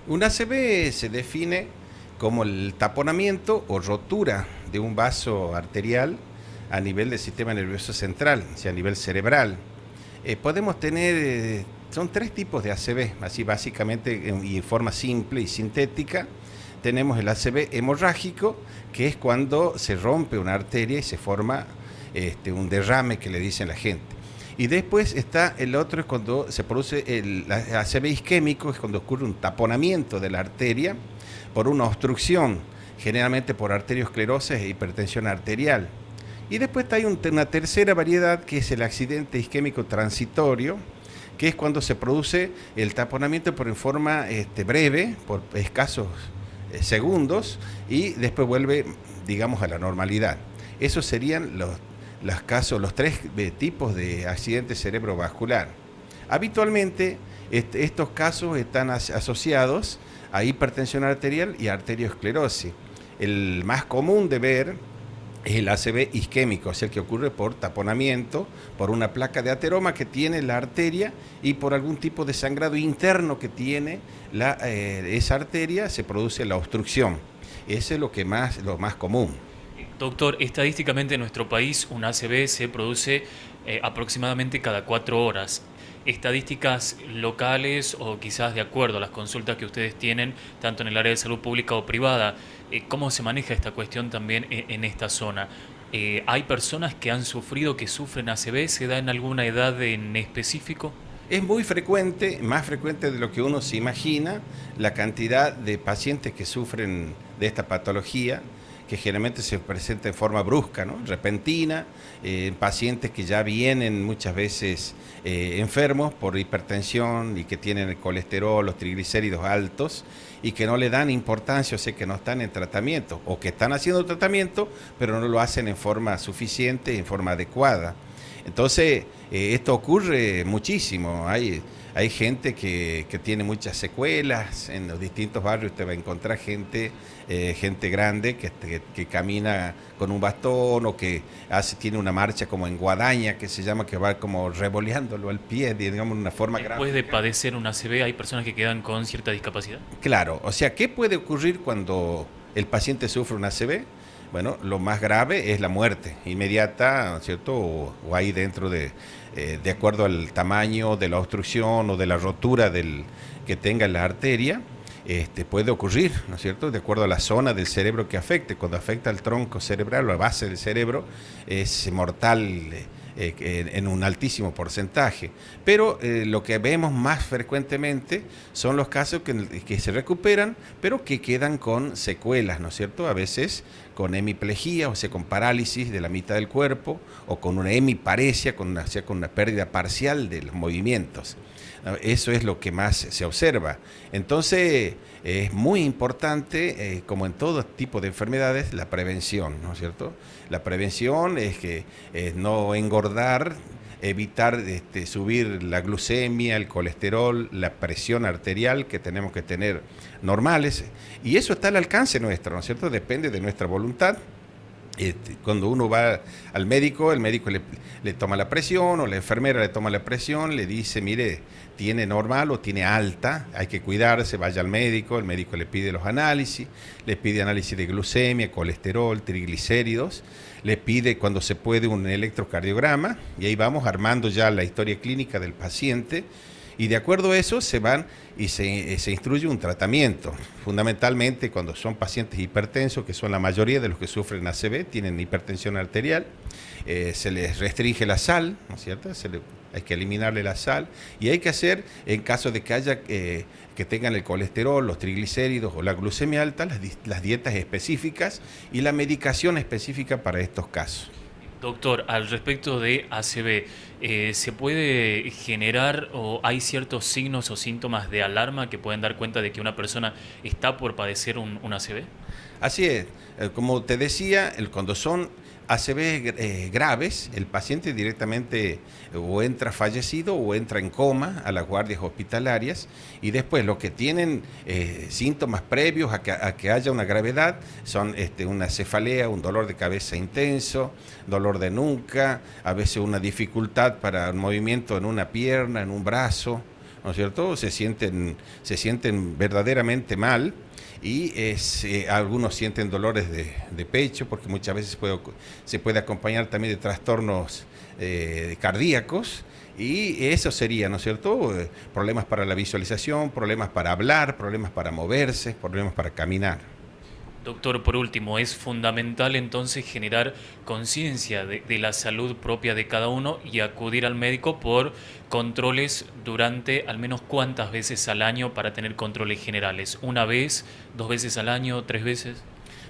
Un ACV se define como el taponamiento o rotura de un vaso arterial a nivel del sistema nervioso central, o sea, a nivel cerebral. Podemos tener, son tres tipos de ACV, así básicamente y en forma simple y sintética. Tenemos el ACV hemorrágico, que es cuando se rompe una arteria y se forma un derrame que le dicen la gente. Y después está el otro, es cuando se produce el ACV isquémico, es cuando ocurre un taponamiento de la arteria por una obstrucción, generalmente por arteriosclerosis e hipertensión arterial. Y después hay una tercera variedad, que es el accidente isquémico transitorio, que es cuando se produce el taponamiento por en forma breve, por escasos segundos, y después vuelve, digamos, a la normalidad. Esos serían los tres tipos de accidente cerebrovascular. Habitualmente estos casos están asociados a hipertensión arterial y arteriosclerosis. El más común de ver es el ACV isquémico, es el que ocurre por taponamiento, por una placa de ateroma que tiene la arteria y por algún tipo de sangrado interno que tiene esa arteria, se produce la obstrucción. Ese es lo más común. Doctor, estadísticamente en nuestro país un ACV se produce aproximadamente cada 4 horas. Estadísticas locales o quizás de acuerdo a las consultas que ustedes tienen, tanto en el área de salud pública o privada, ¿cómo se maneja esta cuestión también en esta zona? ¿Hay personas que han sufrido, que sufren ACV? ¿Se da en alguna edad en específico? Es muy frecuente, más frecuente de lo que uno se imagina, la cantidad de pacientes que sufren de esta patología, que generalmente se presenta en forma brusca, ¿no? Repentina, pacientes que ya vienen muchas veces enfermos por hipertensión y que tienen el colesterol, los triglicéridos altos y que no le dan importancia, o sea, que no están en tratamiento o que están haciendo tratamiento, pero no lo hacen en forma suficiente, en forma adecuada. Entonces, esto ocurre muchísimo. Hay gente que tiene muchas secuelas. En los distintos barrios te va a encontrar gente grande que camina con un bastón o que tiene una marcha como en guadaña, que se llama, que va como revoleándolo al pie, digamos, de una forma Después de gráfica. padecer un ACV, ¿hay personas que quedan con cierta discapacidad? Claro, o sea, ¿qué puede ocurrir cuando el paciente sufre un ACV? Bueno, lo más grave es la muerte inmediata, ¿no es cierto? O ahí dentro de acuerdo al tamaño de la obstrucción o de la rotura que tenga la arteria, puede ocurrir, ¿no es cierto? De acuerdo a la zona del cerebro que afecte. Cuando afecta al tronco cerebral o la base del cerebro, es mortal en un altísimo porcentaje. Pero lo que vemos más frecuentemente son los casos que se recuperan, pero que quedan con secuelas, ¿no es cierto? A veces con hemiplegia, o sea, con parálisis de la mitad del cuerpo, o con una hemiparesia, o sea, con una pérdida parcial de los movimientos. Eso es lo que más se observa. Entonces, es muy importante, como en todo tipo de enfermedades, la prevención, ¿no es cierto? La prevención es que no engordar, evitar subir la glucemia, el colesterol, la presión arterial que tenemos que tener normales. Y eso está al alcance nuestro, ¿no es cierto? Depende de nuestra voluntad. Cuando uno va al médico, el médico le toma la presión o la enfermera le toma la presión, le dice, mire, tiene normal o tiene alta, hay que cuidarse, vaya al médico, el médico le pide los análisis, le pide análisis de glucemia, colesterol, triglicéridos, le pide cuando se puede un electrocardiograma y ahí vamos armando ya la historia clínica del paciente. Y de acuerdo a eso se van y se instruye un tratamiento. Fundamentalmente cuando son pacientes hipertensos, que son la mayoría de los que sufren ACV, tienen hipertensión arterial, se les restringe la sal, ¿no es cierto? Hay que eliminarle la sal y hay que hacer, en caso de que haya que tengan el colesterol, los triglicéridos o la glucemia alta, las dietas específicas y la medicación específica para estos casos. Doctor, al respecto de ACV, ¿se puede generar o hay ciertos signos o síntomas de alarma que pueden dar cuenta de que una persona está por padecer un ACV? Así es, como te decía, cuando son ACV graves, el paciente directamente o entra fallecido o entra en coma a las guardias hospitalarias y después los que tienen síntomas previos a que haya una gravedad son una cefalea, un dolor de cabeza intenso, dolor de nuca, a veces una dificultad para el movimiento en una pierna, en un brazo, ¿no es cierto? Se sienten verdaderamente mal y algunos sienten dolores de pecho porque muchas veces se puede acompañar también de trastornos cardíacos. Y eso sería, ¿no es cierto? Problemas para la visualización, problemas para hablar, problemas para moverse, problemas para caminar. Doctor, por último, es fundamental entonces generar conciencia de la salud propia de cada uno y acudir al médico por controles durante al menos cuántas veces al año para tener controles generales. ¿Una vez, 2 veces al año, 3 veces?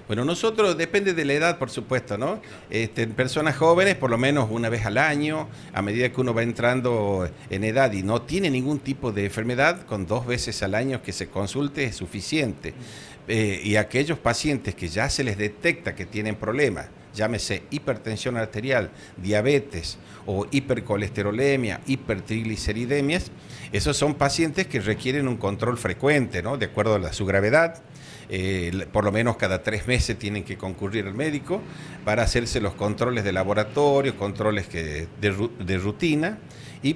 Bueno, nosotros, depende de la edad, por supuesto, ¿no? En personas jóvenes, por lo menos una vez al año, a medida que uno va entrando en edad y no tiene ningún tipo de enfermedad, con 2 veces al año que se consulte es suficiente. Y aquellos pacientes que ya se les detecta que tienen problemas, llámese hipertensión arterial, diabetes o hipercolesterolemia, hipertrigliceridemias, esos son pacientes que requieren un control frecuente, ¿no? De acuerdo a su gravedad. Por lo menos cada 3 meses tienen que concurrir al médico para hacerse los controles de laboratorio, controles de rutina y,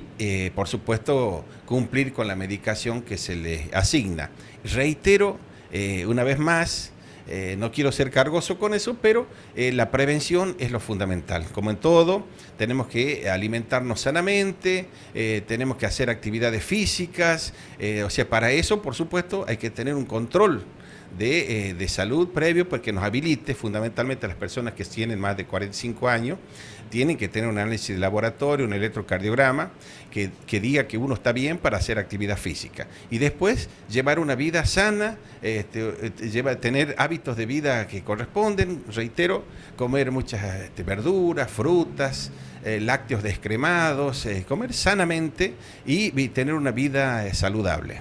por supuesto, cumplir con la medicación que se les asigna. Reitero, una vez más, no quiero ser cargoso con eso, pero la prevención es lo fundamental. Como en todo, tenemos que alimentarnos sanamente, tenemos que hacer actividades físicas, o sea, para eso, por supuesto, hay que tener un control de salud previo porque nos habilite, fundamentalmente las personas que tienen más de 45 años, tienen que tener un análisis de laboratorio, un electrocardiograma, que diga que uno está bien para hacer actividad física. Y después llevar una vida sana, tener hábitos de vida que corresponden, reitero, comer muchas verduras, frutas, lácteos descremados, comer sanamente y tener una vida saludable.